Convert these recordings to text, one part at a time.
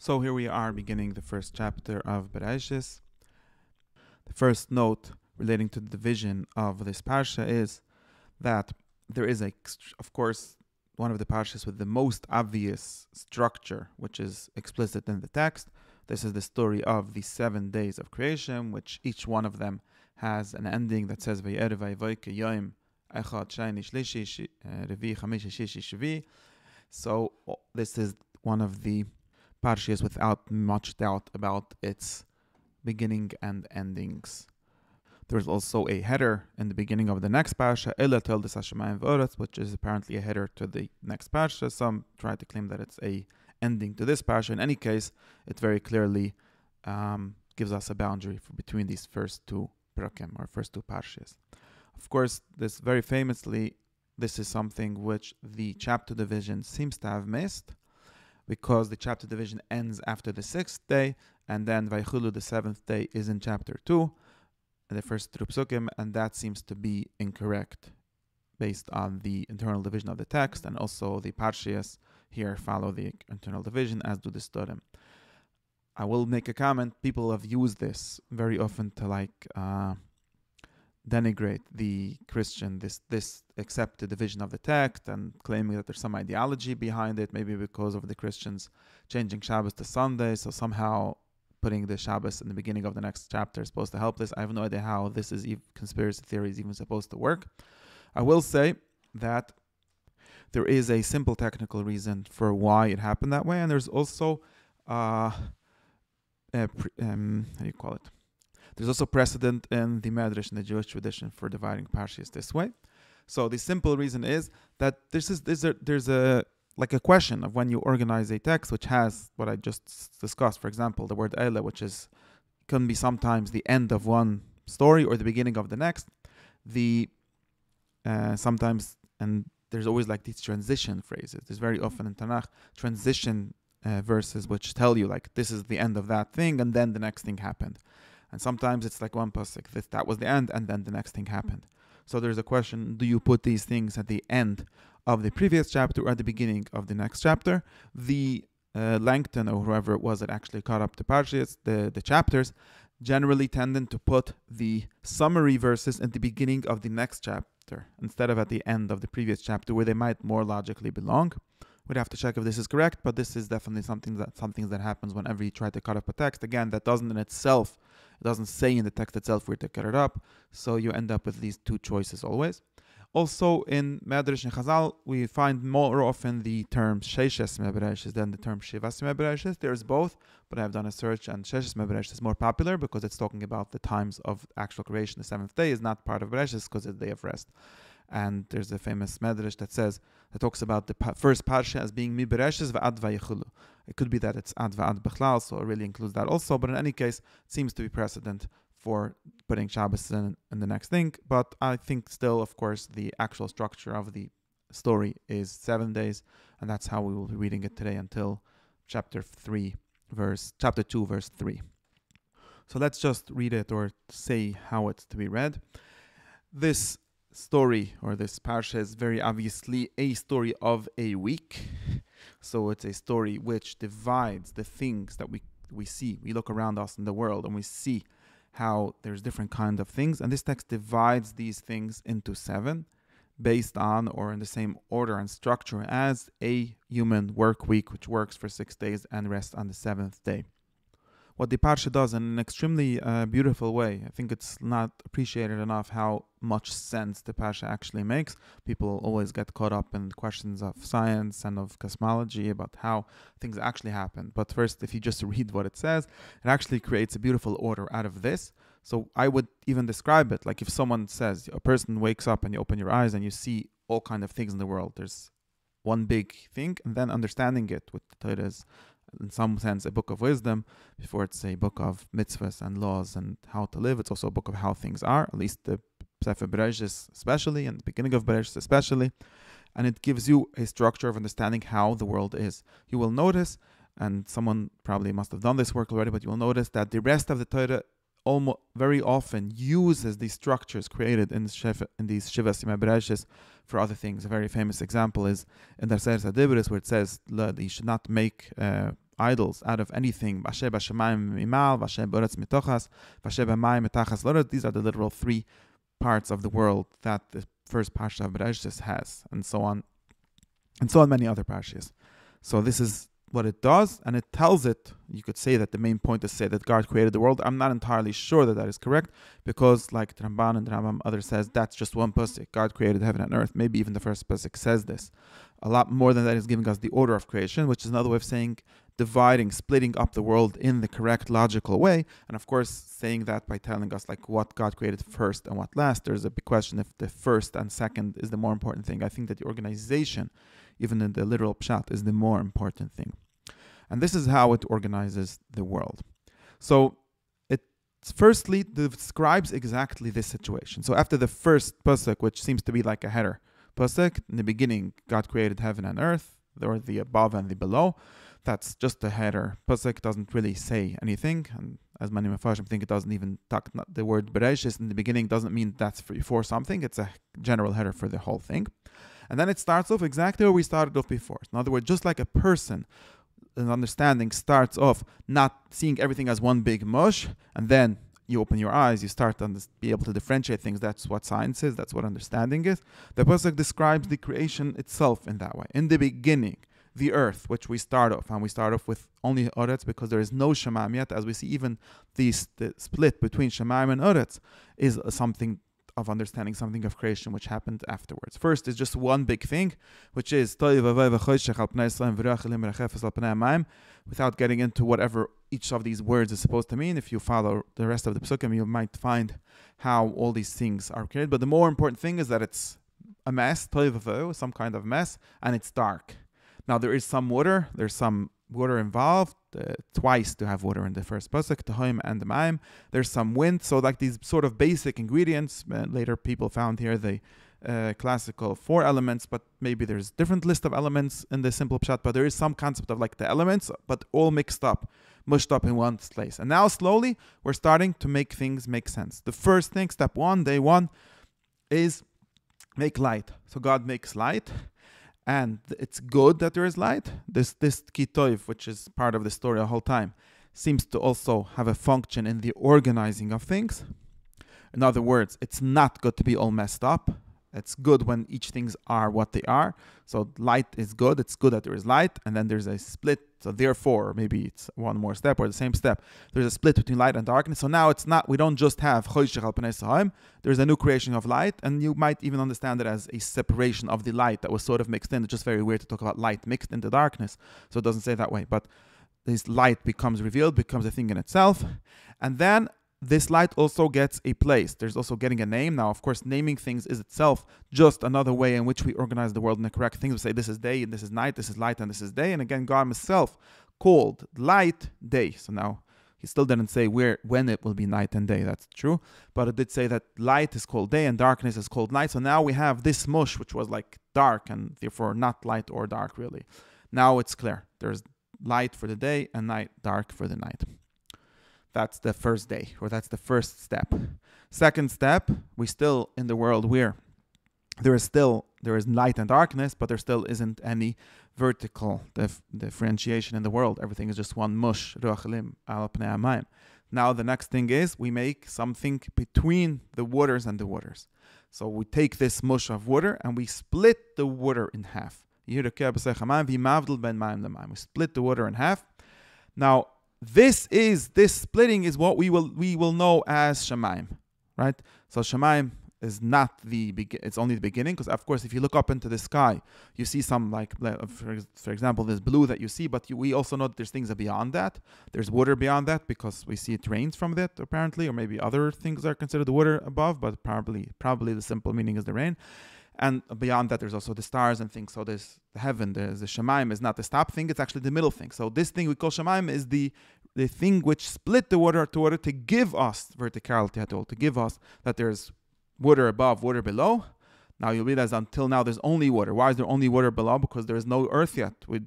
So here we are beginning the first chapter of Breshis. The first note relating to the division of this parsha is that there is, of course, one of the parshas with the most obvious structure, which is explicit in the text. This is the story of the 7 days of creation, which each one of them has an ending that says V'yerev v'yvoike yom echad sheni shlishi revi chamishi shishi shvi. So this is one of the parshas without much doubt about its beginning and endings. There's also a header in the beginning of the next parsha, Ela tel des hashamayim v'oretz, which is apparently a header to the next parsha. Some try to claim that it's a ending to this parsha. In any case, it very clearly gives us a boundary between these first two prakim, or first two parshas. Of course, this very famously, this is something which the chapter division seems to have missed, because the chapter division ends after the 6th day, and then Vaychulu, the 7th day, is in chapter 2, the first two psukim, and that seems to be incorrect based on the internal division of the text, and also the parshas here follow the internal division, as do the studim. I will make a comment. People have used this very often to denigrate the Christian, this accept the division of the text, and claiming that there's some ideology behind it, maybe because of the Christians changing Shabbos to Sunday, so somehow putting the Shabbos in the beginning of the next chapter is supposed to help this. I have no idea how this is conspiracy theory is even supposed to work. I will say that there is a simple technical reason for why it happened that way, and there's also there's also precedent in the Medrash, in the Jewish tradition, for dividing parshas this way. So the simple reason is that there's a question of when you organize a text which has what I just discussed. For example, the word Eile, which can be sometimes the end of one story or the beginning of the next. Sometimes, and there's always these transition phrases. There's very often in Tanakh transition verses which tell you this is the end of that thing, and then the next thing happened. And sometimes it's one pasuk, that was the end, and then the next thing happened. So there's a question: do you put these things at the end of the previous chapter or at the beginning of the next chapter? The Langton, or whoever it was that actually caught up to parshas, the chapters, generally tended to put the summary verses at the beginning of the next chapter instead of at the end of the previous chapter, where they might more logically belong. We'd have to check if this is correct, but this is definitely something that happens whenever you try to cut up a text. Again, that doesn't in itself, it doesn't say in the text itself where to cut it up, so you end up with these two choices always. Also, in Medrash and Chazal, we find more often the term Sheishes Mebreshis than the term Shivas Mebreshis. There's both, but I've done a search, and Sheishes Mebreshis is more popular because it's talking about the times of actual creation. The 7th day is not part of Bereshis because it's the day of rest. And there's a famous Medrash that talks about the first parsha as being Mi Bereshis v'ad v'yichulu. It could be that it's ad v'ad b'chlal, so it really includes that also. But in any case, it seems to be precedent for putting Shabbos in the next thing. But I think still, of course, the actual structure of the story is 7 days, and that's how we will be reading it today until chapter 2, verse 3. So let's just read it, or say how it's to be read. This story, or this parsha, is very obviously a story of a week. So it's a story which divides the things that we see. We look around us in the world and we see how there's different kinds of things, and this text divides these things into 7 based on, or in the same order and structure as, a human work week, which works for 6 days and rests on the 7th day. What the parsha does in an extremely beautiful way, I think it's not appreciated enough how much sense the parsha actually makes. People always get caught up in questions of science and of cosmology about how things actually happen. But first, if you just read what it says, it actually creates a beautiful order out of this. So I would even describe it like if someone says, a person wakes up and you open your eyes and you see all kinds of things in the world. There's one big thing, and then understanding it with the Torah is, in some sense, a book of wisdom. Before it's a book of mitzvahs and laws and how to live, it's also a book of how things are, at least the Sefer Breshis especially, and the beginning of Breshis especially. And it gives you a structure of understanding how the world is. You will notice, and someone probably must have done this work already, but you will notice that the rest of the Torah almost very often uses these structures created in these Shivas Yimei Bereshis for other things. A very famous example is in the Aseret HaDibros, where it says that you should not make idols out of anything. These are the literal three parts of the world that the first parsha of Breshis has, and so on many other parshas. So this is what it does, and it tells it. You could say that the main point is say that God created the world. I'm not entirely sure that is correct, because like Ramban and Rambam, others says that's just one pasuk. God created heaven and earth. Maybe even the first pasuk says this. A lot more than that is giving us the order of creation, which is another way of saying dividing, splitting up the world in the correct logical way. And of course, saying that by telling us like what God created first and what last. There's a big question if the first and second is the more important thing. I think that the organization, even in the literal pshat, is the more important thing. And this is how it organizes the world. So it firstly describes exactly this situation. So after the first pasuk, which seems to be like a header pasuk, in the beginning God created heaven and earth, or the above and the below. That's just a header pasuk, doesn't really say anything. And as many Mefarshim think, it doesn't even talk, the word Breshis in the beginning doesn't mean that's for something. It's a general header for the whole thing. And then it starts off exactly where we started off before. In other words, just like a person, an understanding starts off not seeing everything as one big mush, and then you open your eyes, you start to be able to differentiate things. That's what science is, that's what understanding is. The pasuk describes the creation itself in that way. In the beginning, the earth, which we start off, and we start off with only Oretz because there is no Shemaim yet. As we see, even the split between Shemaim and Oretz is something of understanding, something of creation which happened afterwards. First is just one big thing, which is without getting into whatever each of these words is supposed to mean. If you follow the rest of the psukim, you might find how all these things are created. But the more important thing is that it's a mess, some kind of mess, and it's dark. Now there is some water, there's some water involved, twice to have water in the first pasuk, Tahim and the Maim. There's some wind, so like these sort of basic ingredients. Later people found here the classical 4 elements, but maybe there's different list of elements in the simple pshat, but there is some concept of like the elements, but all mixed up, mushed up in one place. And now slowly we're starting to make things make sense. The first thing, step 1, day 1, is make light. So God makes light. And it's good that there is light. This kitoiv, which is part of the story the whole time, seems to also have a function in the organizing of things. In other words, it's not good to be all messed up. It's good when each things are what they are. So light is good. It's good that there is light. And then there's a split. So therefore, maybe it's one more step or the same step. There's a split between light and darkness. So now it's not, we don't just have choshech al pnei sahaim. There's a new creation of light. And you might even understand it as a separation of the light that was sort of mixed in. It's just very weird to talk about light mixed into darkness. So it doesn't say that way. But this light becomes revealed, becomes a thing in itself. And then this light also gets a place. There's also getting a name. Now, of course, naming things is itself just another way in which we organize the world in the correct things. We say this is day, and this is night, this is light, and this is day. And again, God himself called light day. So now, he still didn't say when it will be night and day. That's true. But it did say that light is called day and darkness is called night. So now we have this mush, which was like dark and therefore not light or dark really. Now it's clear. There's light for the day and night, dark for the night. That's the first day, or that's the first step. Second step, we still in the world where there is light and darkness, but there still isn't any vertical differentiation in the world. Everything is just one mush. Now the next thing is we make something between the waters and the waters. So we take this mush of water and we split the water in half. We split the water in half. Now, this splitting is what we will know as Shemaim, right? So Shemaim is not it's only the beginning, because of course if you look up into the sky, you see some for example this blue that you see, but we also know that there's things beyond that. There's water beyond that because we see it rains from that apparently, or maybe other things are considered the water above, but probably the simple meaning is the rain. And beyond that, there's also the stars and things. So there's the heaven, there's the Shemaim is not the top thing, it's actually the middle thing. So this thing we call Shemaim is the thing which split the water to give us verticality at all, to give us that there's water above, water below. Now you'll realize until now there's only water. Why is there only water below? Because there is no earth yet. We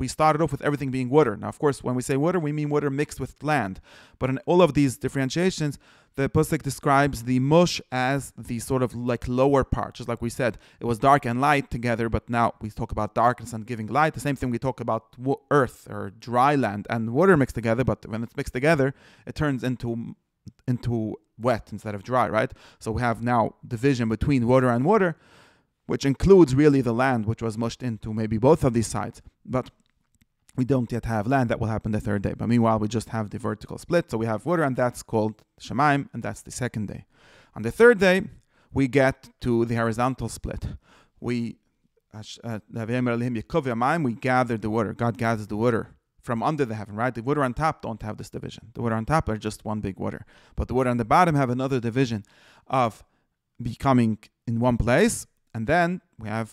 started off with everything being water. Now, of course, when we say water, we mean water mixed with land. But in all of these differentiations, the Pasuk describes the mush as the sort of like lower part. Just like we said, it was dark and light together, but now we talk about darkness and giving light. The same thing we talk about earth or dry land and water mixed together, but when it's mixed together, it turns into wet instead of dry, right? So we have now division between water and water, which includes really the land, which was mushed into maybe both of these sides. But we don't yet have land. That will happen the third day. But meanwhile, we just have the vertical split. So we have water, and that's called Shemaim, and that's the second day. On the third day, we get to the horizontal split. We gather the water. God gathers the water from under the heaven, right? The water on top don't have this division. The water on top are just one big water. But the water on the bottom have another division of becoming in one place. And then we have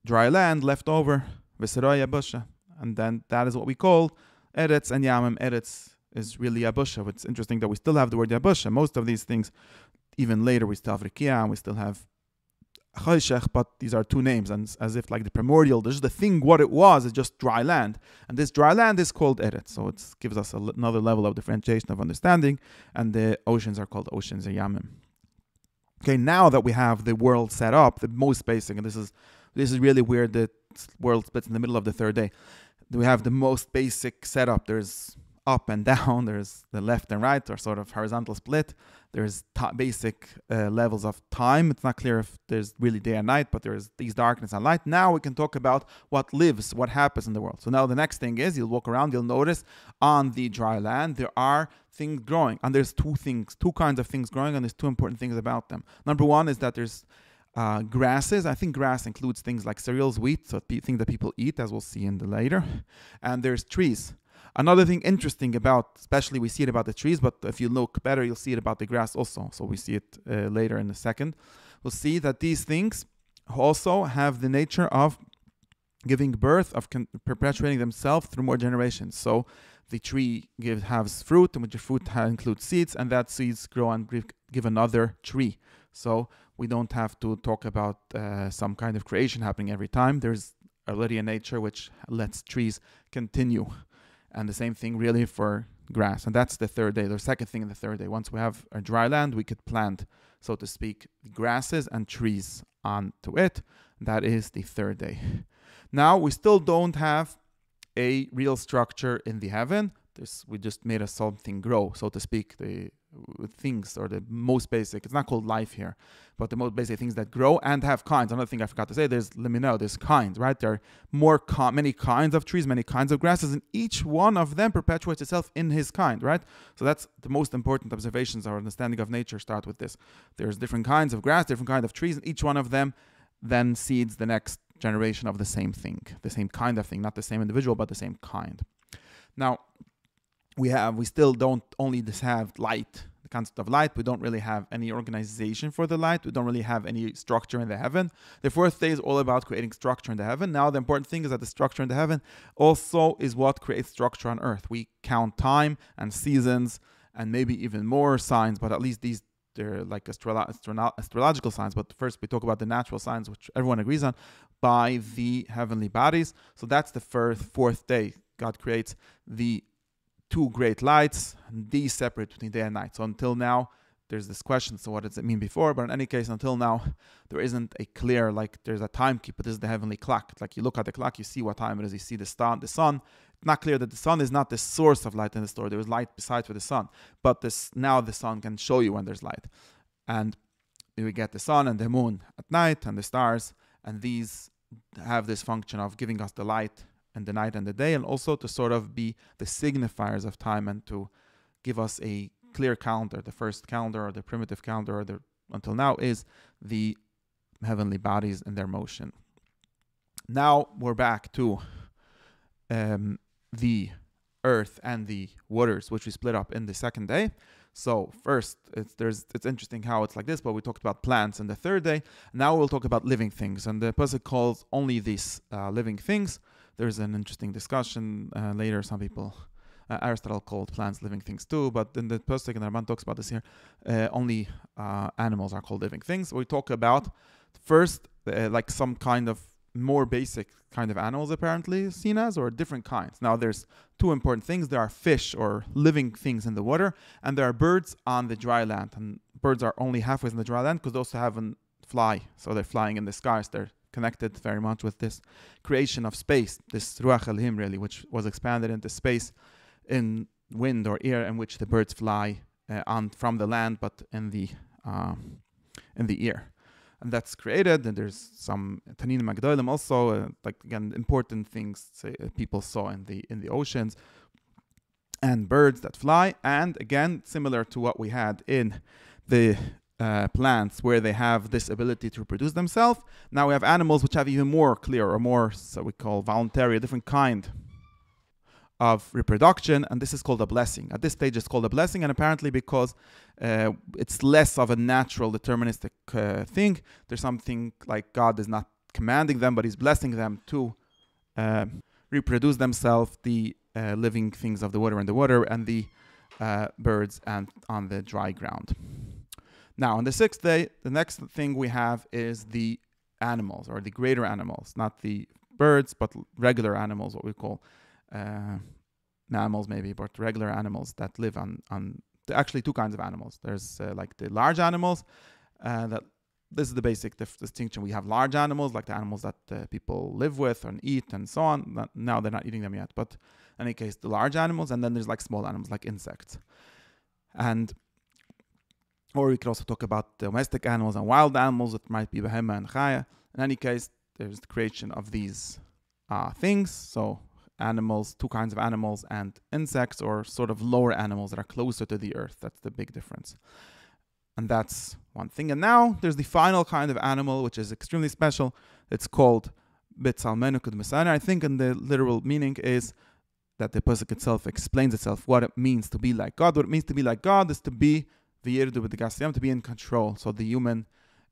dry land left over, V'seroy Yabusha. And then that is what we call Eretz and Yamim. Eretz is really Yabusha. It's interesting that we still have the word Yabusha. Most of these things, even later, we still have Rikia and we still have Chayshech, but these are two names, and as if like the primordial, there's the thing, what it was is just dry land, and this dry land is called Eretz, so it gives us another level of differentiation of understanding, and the oceans are called oceans, Yamim. Okay, now that we have the world set up, the most basic, and this is really where the world splits in the middle of the third day. We have the most basic setup. There's up and down, there's the left and right, or sort of horizontal split. There's basic levels of time. It's not clear if there's really day and night, but there's these darkness and light. Now we can talk about what lives, what happens in the world. So now the next thing is, you'll walk around, you'll notice on the dry land, there are things growing. And there's two kinds of things growing, and there's two important things about them. Number one is that there's grasses. I think grass includes things like cereals, wheat, so things that people eat, as we'll see in the later. And there's trees. Another thing interesting about, especially we see it about the trees, but if you look better, you'll see it about the grass also. So we see it later in a second. We'll see that these things also have the nature of giving birth, of perpetuating themselves through more generations. So the tree has fruit, and the fruit includes seeds, and that seeds grow and give another tree. So we don't have to talk about some kind of creation happening every time. There's already a nature which lets trees continue. And the same thing really for grass. And that's the third day, the second thing in the third day. Once we have a dry land, we could plant, so to speak, grasses and trees onto it. That is the third day. Now, we still don't have a real structure in the heaven. We just made something grow, so to speak, the things, or the most basic, it's not called life here, but the most basic things that grow and have kinds. Another thing I forgot to say, there's kinds, right? There are many kinds of trees, many kinds of grasses, and each one of them perpetuates itself in his kind, right? So that's the most important observations. Our understanding of nature start with this. There's different kinds of grass, different kinds of trees, and each one of them then seeds the next generation of the same thing, the same kind of thing, not the same individual, but the same kind. Now, we still don't only just have light, the concept of light. We don't really have any organization for the light. We don't really have any structure in the heaven. The fourth day is all about creating structure in the heaven. Now, the important thing is that the structure in the heaven also is what creates structure on earth. We count time and seasons and maybe even more signs, but at least they're like astrological signs. But first we talk about the natural signs, which everyone agrees on, by the heavenly bodies. So that's the fourth day. God creates the two great lights, and these separate between day and night. So until now, there's this question, so what does it mean before? But in any case, until now, there isn't a clear, like there's a timekeeper. This is the heavenly clock. It's like you look at the clock, you see what time it is, you see the sun. It's not clear that the sun is not the source of light in the story. There is light besides for the sun. But now the sun can show you when there's light. And we get the sun and the moon at night and the stars, and these have this function of giving us the light and the night and the day, and also to sort of be the signifiers of time and to give us a clear calendar. The first calendar, or the primitive calendar, until now, is the heavenly bodies and their motion. Now we're back to the earth and the waters, which we split up in the second day. So first, it's interesting how it's like this, but we talked about plants in the third day. Now we'll talk about living things, and the Pasuk calls only these living things. There's an interesting discussion later. Some people, Aristotle called plants living things too, but in the Pasuk, and Ramban talks about this here, only animals are called living things. We talk about First, like some kind of more basic kind of animals apparently seen as, or different kinds. Now there's two important things. There are fish or living things in the water, and there are birds on the dry land. And birds are only halfway in the dry land because they also haven't fly, so they're flying in the skies. They're connected very much with this creation of space, this ruach elohim really, which was expanded into space in wind or air, in which the birds fly on from the land, but in the air. And that's created, and there's some Tanin Magdolim also, like again, important things people saw in the oceans, and birds that fly. And again, similar to what we had in the plants, where they have this ability to reproduce themselves, now we have animals which have even more clear, or more, so we call voluntary, a different kind of reproduction, and this is called a blessing. At this stage it's called a blessing, and apparently because it's less of a natural deterministic thing, there's something like God is not commanding them, but he's blessing them to reproduce themselves, the living things of the water and the birds and on the dry ground. Now on the sixth day, the next thing we have is the animals, or the greater animals, not the birds but regular animals, what we call mammals maybe, but regular animals that live on actually two kinds of animals. There's like the large animals, that this is the basic distinction. We have large animals, like the animals that people live with and eat and so on. Now they're not eating them yet, but in any case, the large animals, and then there's like small animals like insects. Or we could also talk about domestic animals and wild animals, that might be behema and chaya. In any case, there's the creation of these things. So animals, two kinds of animals, and insects, or sort of lower animals that are closer to the earth. That's the big difference. And that's one thing. And now there's the final kind of animal, which is extremely special. It's called B'Tzalmenu K'Dmesana. I think in the literal meaning is that the pasuk itself explains itself, what it means to be like God. What it means to be like God is to be to be in control. So the human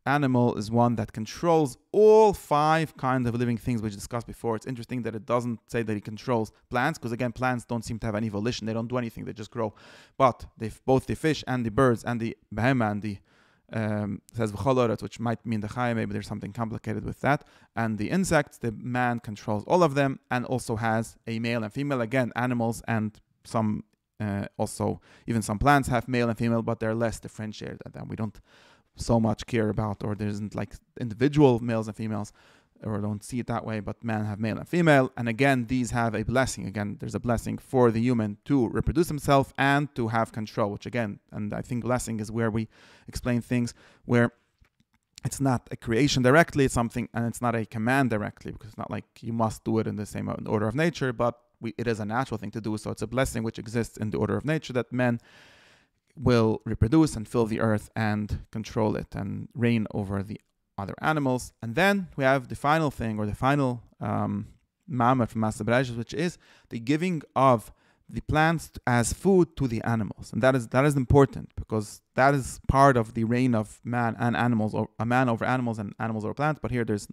animal is one that controls all five kinds of living things we discussed before. It's interesting that it doesn't say that he controls plants, because again, plants don't seem to have any volition. They don't do anything. They just grow. But both the fish and the birds and the behema and the says v'choloret, which might mean the chaya, maybe there's something complicated with that, and the insects, the man controls all of them, and also has a male and female. Again, animals and some also even some plants have male and female, but they're less differentiated than them. We don't so much care about, or there isn't like individual males and females, or don't see it that way, but men have male and female. And again, these have a blessing. Again, there's a blessing for the human to reproduce himself and to have control, which again, and I think blessing is where we explain things where it's not a creation directly, it's something, and it's not a command directly, because it's not like you must do it in the same order of nature, but it is a natural thing to do. So it's a blessing which exists in the order of nature, that men will reproduce and fill the earth and control it and reign over the other animals. And then we have the final thing, or the final mama from Master Breshis, which is the giving of the plants as food to the animals. And that is important, because that is part of the reign of man and animals, or a man over animals and animals over plants. But here there's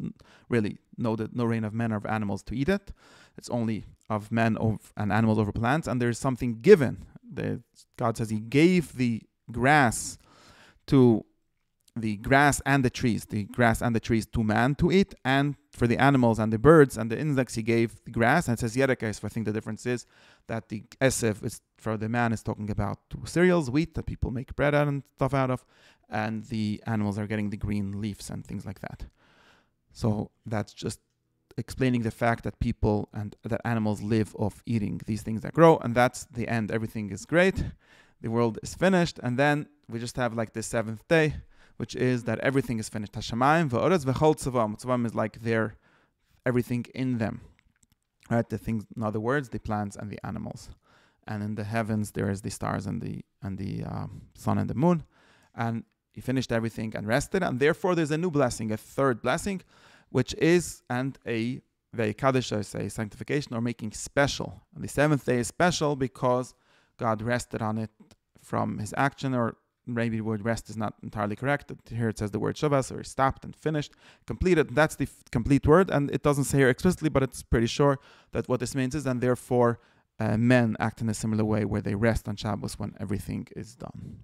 really no reign of men over animals to eat it. It's only of men and animals over plants. And there's something given. God says he gave the grass and the trees to man to eat, and for the animals and the birds and the insects he gave the grass. And it says yerekes. So I think the difference is that the esef is for the man is talking about cereals, wheat that people make bread out and stuff out of, and the animals are getting the green leaves and things like that. So that's just explaining the fact that people and that animals live off eating these things that grow, and that's the end. Everything is great, the world is finished, and then we just have like the seventh day, which is that everything is finished. Hashamayim v'oretz v'chol tzavam. Tzavam is like everything in them, right? The things, in other words, the plants and the animals, and in the heavens there is the stars and the sun and the moon, and he finished everything and rested, and therefore there's a new blessing, a third blessing, which is a kaddish, I say, sanctification, or making special. And the seventh day is special because God rested on it from his action, or maybe the word rest is not entirely correct. Here it says the word Shabbos, or he stopped and finished, completed. That's the complete word, and it doesn't say here explicitly, but it's pretty sure that what this means is, and therefore men act in a similar way, where they rest on Shabbos when everything is done.